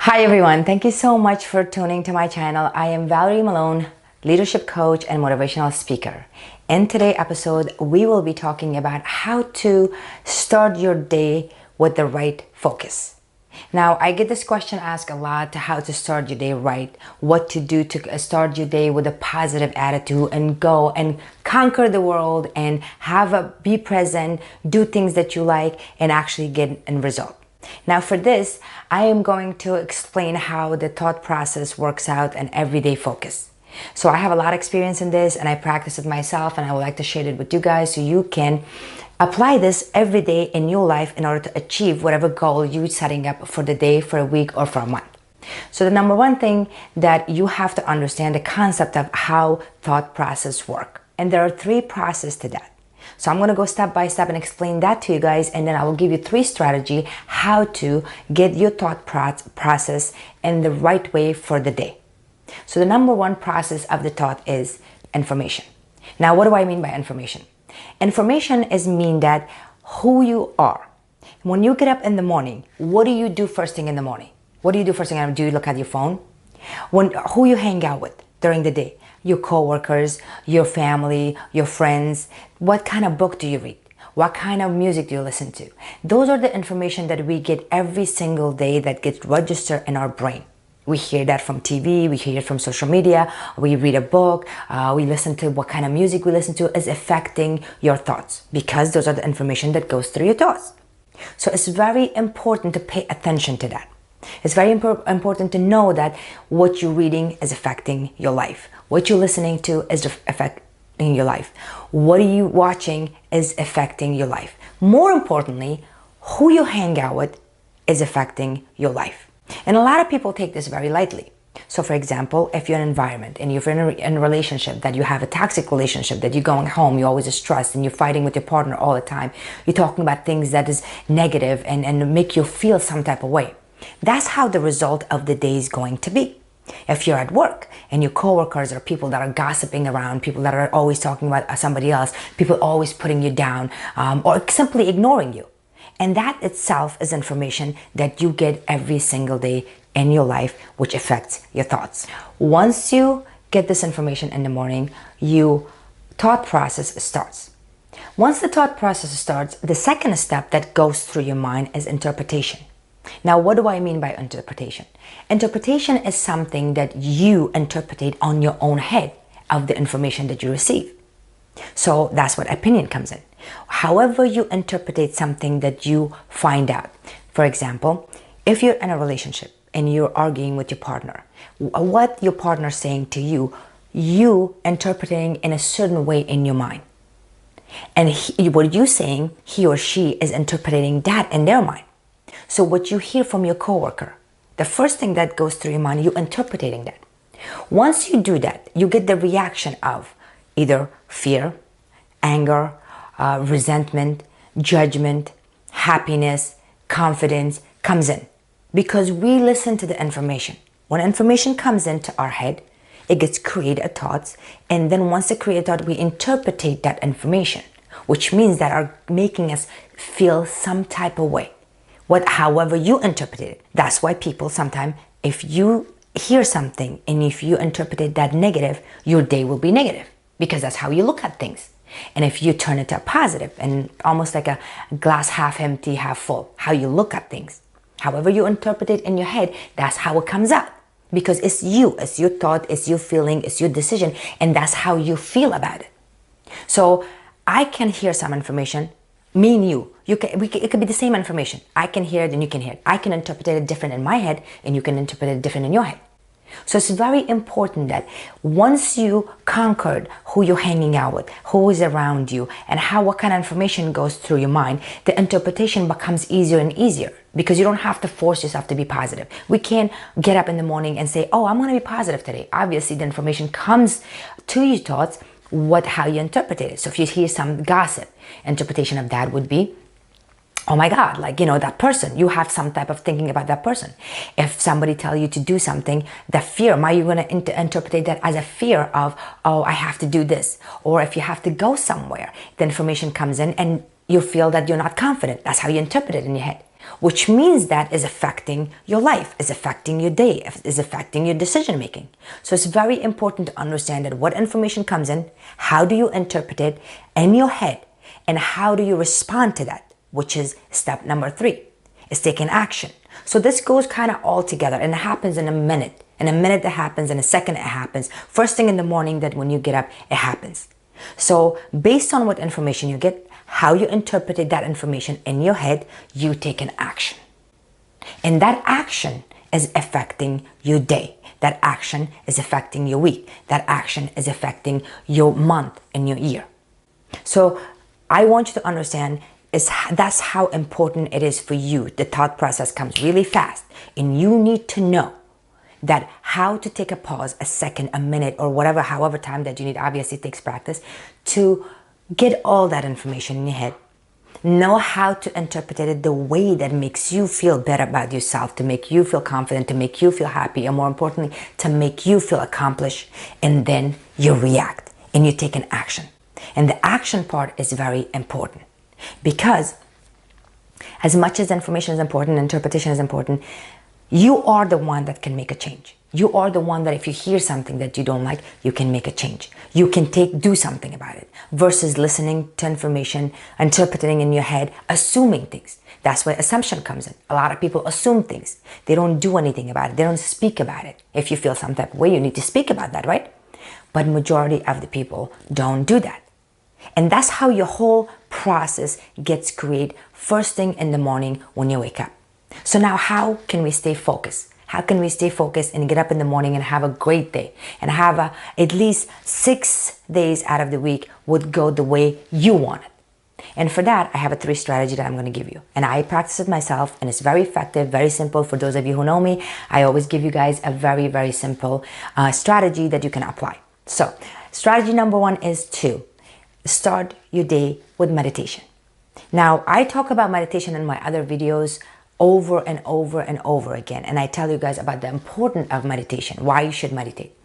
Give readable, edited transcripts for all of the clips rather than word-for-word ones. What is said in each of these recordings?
Hi everyone, thank you so much for tuning to my channel. I am Valery Molone, leadership coach and motivational speaker. In today's episode, we will be talking about how to start your day with the right focus. Now, I get this question asked a lot to how to start your day right, what to do to start your day with a positive attitude and go and conquer the world and be present, do things that you like and actually get a result. Now for this, I am going to explain how the thought process works out an everyday focus. So I have a lot of experience in this and I practice it myself, and I would like to share it with you guys so you can apply this every day in your life in order to achieve whatever goal you're setting up for the day, for a week, or for a month. So the number one thing that you have to understand the concept of how thought process work. And there are three processes to that. So I'm going to go step by step and explain that to you guys, and then I will give you three strategies how to get your thought process in the right way for the day. So the number one process of the thought is information. Now, what do I mean by information? Information is mean that who you are. When you get up in the morning, what do you do first thing in the morning? What do you do first thing? Do you look at your phone? Who you hang out with during the day? Your coworkers, your family, your friends. What kind of book do you read? What kind of music do you listen to? Those are the information that we get every single day that gets registered in our brain. We hear that from TV, we hear it from social media, we read a book, we listen to what kind of music we listen to is affecting your thoughts, because those are the information that goes through your thoughts. So it's very important to pay attention to that. It's very important to know that what you're reading is affecting your life. What you're listening to is affecting your life. What are you watching is affecting your life. More importantly, who you hang out with is affecting your life. And a lot of people take this very lightly. So for example, if you're in an environment and you're in a relationship that you have a toxic relationship, that you're going home, you're always stressed and you're fighting with your partner all the time, you're talking about things that is negative and make you feel some type of way. That's how the result of the day is going to be. If you're at work and your coworkers are people that are gossiping around, people that are always talking about somebody else, people always putting you down or simply ignoring you. And that itself is information that you get every single day in your life, which affects your thoughts. Once you get this information in the morning, your thought process starts. Once the thought process starts, the second step that goes through your mind is interpretation. Now, what do I mean by interpretation? Interpretation is something that you interpret on your own head of the information that you receive. So that's what opinion comes in. However you interpret something that you find out. For example, if you're in a relationship and you're arguing with your partner, what your partner is saying to you, you interpreting in a certain way in your mind. And what you're saying, he or she is interpreting that in their mind. So what you hear from your coworker, the first thing that goes through your mind, you're interpreting that. Once you do that, you get the reaction of either fear, anger, resentment, judgment, happiness, confidence comes in. Because we listen to the information. When information comes into our head, it gets created thoughts, and then once it created thought, we interpret that information, which means that are making us feel some type of way. However you interpret it. That's why people sometimes, if you hear something and if you interpret it that negative, your day will be negative, because that's how you look at things. And if you turn it to a positive, and almost like a glass half empty, half full, how you look at things. However you interpret it in your head, that's how it comes out. Because it's you, it's your thought, it's your feeling, it's your decision, and that's how you feel about it. So I can hear some information, me and you. It could be the same information. I can hear it and you can hear it. I can interpret it different in my head and you can interpret it different in your head. So it's very important that once you conquered who you're hanging out with, who is around you, and what kind of information goes through your mind, the interpretation becomes easier and easier, because you don't have to force yourself to be positive. We can't get up in the morning and say, oh, I'm going to be positive today. Obviously, the information comes to your thoughts, how you interpret it. So if you hear some gossip, interpretation of that would be, oh my God, that person, you have some type of thinking about that person. If somebody tell you to do something, the fear, you're going to interpret that as a fear of, oh, I have to do this. Or if you have to go somewhere, the information comes in and you feel that you're not confident. That's how you interpret it in your head. which means that is affecting your life, is affecting your day, is affecting your decision making. So it's very important to understand that what information comes in, how do you interpret it in your head, and how do you respond to that, which is step number 3, is taking action. So this goes kind of all together, and it happens in a minute. In a minute it happens, in a second it happens. First thing in the morning, that when you get up, it happens. So based on what information you get, how you interpreted that information in your head, you take an action. And that action is affecting your day. That action is affecting your week. That action is affecting your month and your year. So I want you to understand that's how important it is for you. The thought process comes really fast, and you need to know that how to take a pause, a second, a minute, or whatever, however time that you need. Obviously it takes practice to get all that information in your head. Know how to interpret it the way that makes you feel better about yourself, to make you feel confident, to make you feel happy, and more importantly, to make you feel accomplished. And then you react and you take an action. And the action part is very important, because as much as information is important, interpretation is important, you are the one that can make a change. You are the one that if you hear something that you don't like, you can make a change. You can do something about it, versus listening to information, interpreting in your head, assuming things. That's where assumption comes in. A lot of people assume things. They don't do anything about it. They don't speak about it. If you feel some type of way, you need to speak about that, right? But majority of the people don't do that. And that's how your whole process gets created first thing in the morning when you wake up. So now how can we stay focused? How can we stay focused and get up in the morning and have a great day, and have at least 6 days out of the week would go the way you want it? And for that, I have a 3 strategy that I'm going to give you. And I practice it myself, and it's very effective, very simple. For those of you who know me, I always give you guys a very, very simple strategy that you can apply. So strategy number 1 is to start your day with meditation. Now, I talk about meditation in my other videos over and over and over again. And I tell you guys about the importance of meditation, why you should meditate.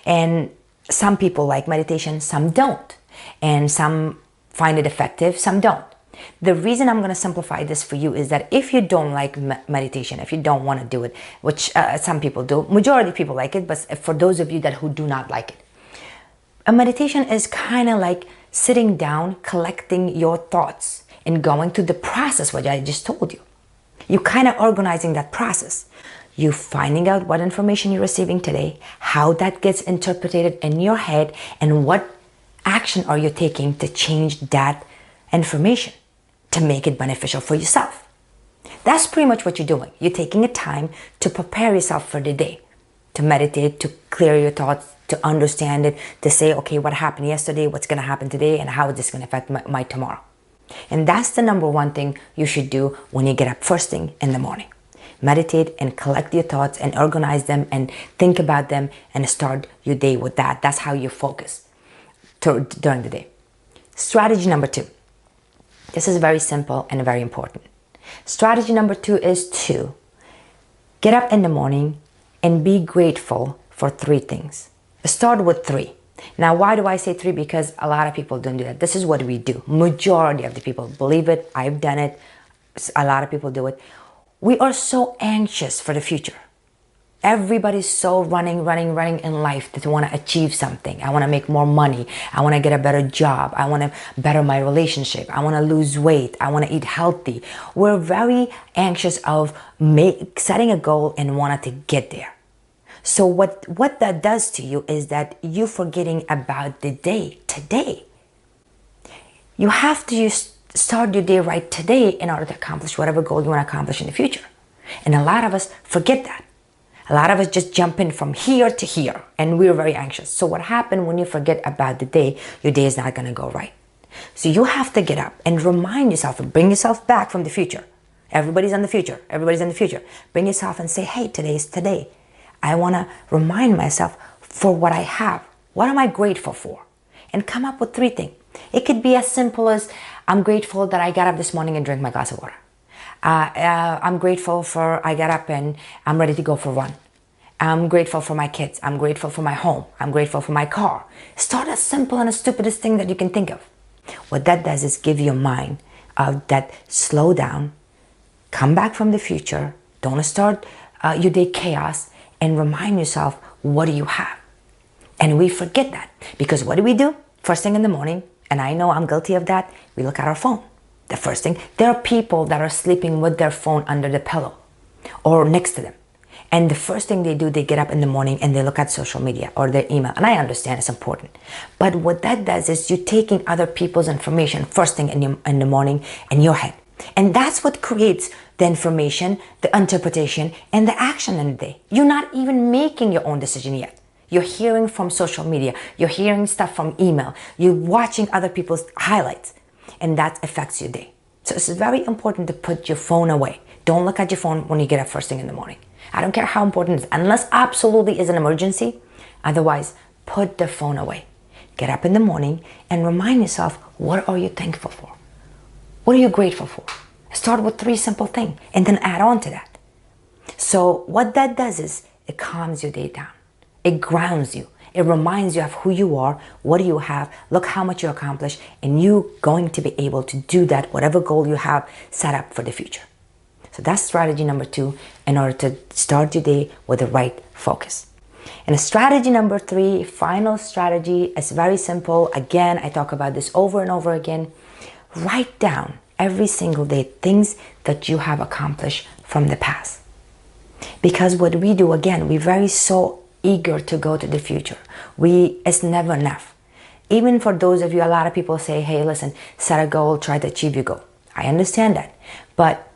And some people like meditation, some don't. And some find it effective, some don't. The reason I'm going to simplify this for you is that if you don't like meditation, if you don't want to do it, which some people do, majority of people like it, but for those of you who do not like it, a meditation is kind of like sitting down, collecting your thoughts, and going through the process, what I just told you. You're kind of organizing that process. You're finding out what information you're receiving today, how that gets interpreted in your head, and what action are you taking to change that information to make it beneficial for yourself. That's pretty much what you're doing. You're taking a time to prepare yourself for the day, to meditate, to clear your thoughts, to understand it, to say, okay, what happened yesterday, what's going to happen today, and how is this going to affect my tomorrow. And that's the number 1 thing you should do when you get up first thing in the morning. Meditate and collect your thoughts and organize them and think about them and start your day with that. That's how you focus during the day. Strategy number 2. This is very simple and very important. Strategy number 2 is to get up in the morning and be grateful for 3 things. Start with 3. Now, why do I say 3? Because a lot of people don't do that. This is what we do. Majority of the people believe it. I've done it. A lot of people do it. We are so anxious for the future. Everybody's so running in life that they want to achieve something. I want to make more money. I want to get a better job. I want to better my relationship. I want to lose weight. I want to eat healthy. We're very anxious of setting a goal and wanting to get there. So what that does to you is that you're forgetting about the day today. You have to start your day right today in order to accomplish whatever goal you want to accomplish in the future. And a lot of us forget that. A lot of us just jump in from here to here, and we're very anxious. So what happens when you forget about the day, your day is not going to go right. So you have to get up and remind yourself and bring yourself back from the future. Everybody's in the future. Everybody's in the future. Bring yourself and say, hey, today is today. I want to remind myself for what I have. What am I grateful for? And come up with 3 things. It could be as simple as, I'm grateful that I got up this morning and drank my glass of water. I'm grateful for I got up and I'm ready to go for a run. I'm grateful for my kids. I'm grateful for my home. I'm grateful for my car. Start as simple and as stupidest thing that you can think of. What that does is give your mind that slow down, Come back from the future. Don't start your day chaos, and remind yourself, what do you have? And we forget that, because what do? First thing in the morning, and I know I'm guilty of that, we look at our phone. The first thing, there are people that are sleeping with their phone under the pillow or next to them. And the first thing they do, they get up in the morning and they look at social media or their email. And I understand it's important. But what that does is you're taking other people's information first thing in the morning in your head. And that's what creates the information, the interpretation, and the action in the day. You're not even making your own decision yet. You're hearing from social media. You're hearing stuff from email. You're watching other people's highlights. And that affects your day. So it's very important to put your phone away. Don't look at your phone when you get up first thing in the morning. I don't care how important it is, unless absolutely is an emergency. Otherwise, put the phone away. Get up in the morning and remind yourself, what are you thankful for? What are you grateful for? Start with 3 simple things and then add on to that. So what that does is it calms your day down. It grounds you. It reminds you of who you are, what do you have, look how much you accomplished, and you're going to be able to do that, whatever goal you have set up for the future. So that's strategy number 2 in order to start your day with the right focus. And strategy number 3, final strategy, is very simple. Again, I talk about this over and over again. Write down every single day things that you have accomplished from the past. Because what we do, again, we're very so eager to go to the future. It's never enough. Even for those of you, a lot of people say, hey, listen, set a goal, try to achieve your goal. I understand that. But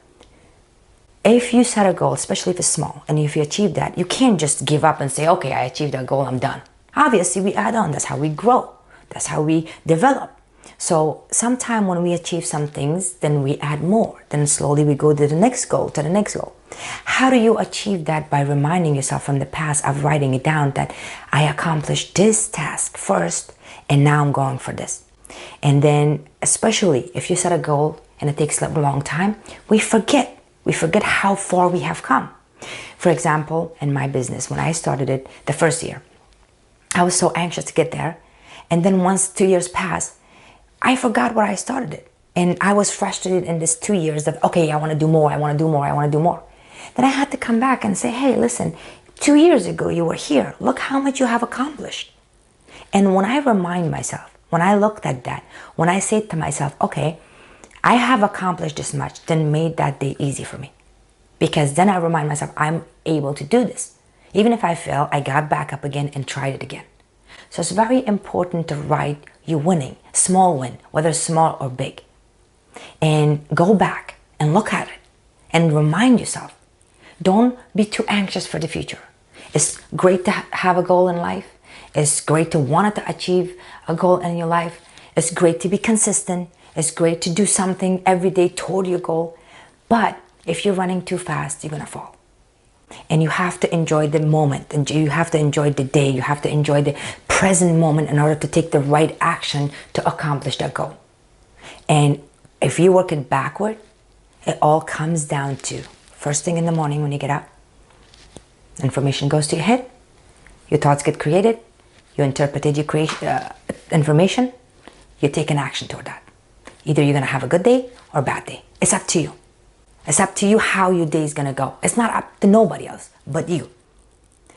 if you set a goal, especially if it's small, and if you achieve that, you can't just give up and say, okay, I achieved that goal, I'm done. Obviously, we add on. That's how we grow. That's how we develop. So sometime when we achieve some things, then we add more. Then slowly we go to the next goal, to the next goal. How do you achieve that? By reminding yourself from the past of writing it down that I accomplished this task first and now I'm going for this. And then especially if you set a goal and it takes a long time, we forget. We forget how far we have come. For example, in my business, when I started it the first year, I was so anxious to get there. And then once 2 years passed, I forgot where I started it. And I was frustrated in this 2 years of, okay, I want to do more, I want to do more, I want to do more. Then I had to come back and say, hey, listen, 2 years ago you were here. Look how much you have accomplished. And when I remind myself, when I looked at that, when I say to myself, okay, I have accomplished this much, then made that day easy for me. Because then I remind myself, I'm able to do this. Even if I fail, I got back up again and tried it again. So it's very important to write your winning, small win, whether small or big. And go back and look at it and remind yourself. Don't be too anxious for the future. It's great to have a goal in life. It's great to want to achieve a goal in your life. It's great to be consistent. It's great to do something every day toward your goal. But if you're running too fast, you're going to fall. And you have to enjoy the moment. And you have to enjoy the day. You have to enjoy the present moment in order to take the right action to accomplish that goal. And if you work it backward, it all comes down to first thing in the morning when you get up, information goes to your head, your thoughts get created, you interpreted your information, you take an action toward that. Either you're going to have a good day or a bad day. It's up to you. It's up to you how your day is going to go. It's not up to nobody else but you.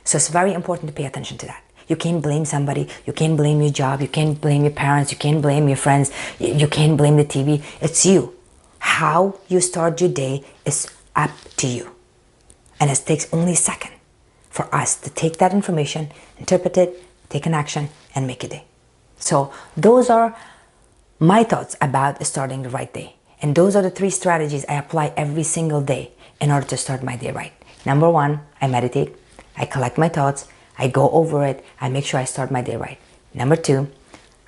So it's very important to pay attention to that. You can't blame somebody. You can't blame your job. You can't blame your parents. You can't blame your friends. You can't blame the TV. It's you. How you start your day is up to you. And it takes only a second for us to take that information, interpret it, take an action, and make a day. So those are my thoughts about starting the right day. And those are the 3 strategies I apply every single day in order to start my day right. Number 1, I meditate. I collect my thoughts. I go over it. I make sure I start my day right. Number 2,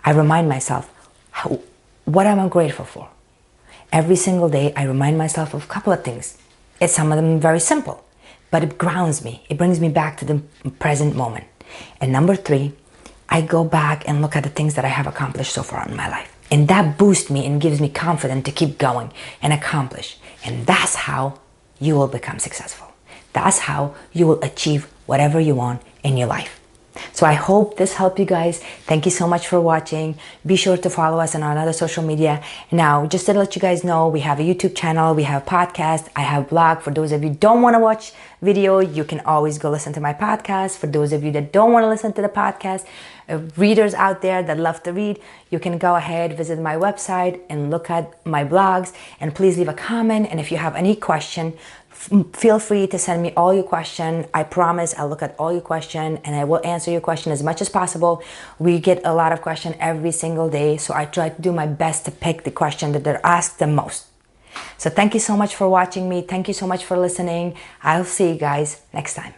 I remind myself what am I grateful for. Every single day, I remind myself of a couple of things. Some of them very simple, but it grounds me. It brings me back to the present moment. And number 3, I go back and look at the things that I have accomplished so far in my life. And that boosts me and gives me confidence to keep going and accomplish. And that's how you will become successful. That's how you will achieve whatever you want in your life. So I hope this helped you guys. Thank you so much for watching. Be sure to follow us on our other social media. Now, just to let you guys know, we have a YouTube channel, we have a podcast, I have a blog. For those of you who don't want to watch video, you can always go listen to my podcast. For those of you that don't want to listen to the podcast, readers out there that love to read, you can go ahead, visit my website and look at my blogs, and please leave a comment. And if you have any question, feel free to send me all your questions. I promise I'll look at all your questions and I will answer your question as much as possible. We get a lot of questions every single day, so I try to do my best to pick the question that they're asked the most. So thank you so much for watching me. Thank you so much for listening. I'll see you guys next time.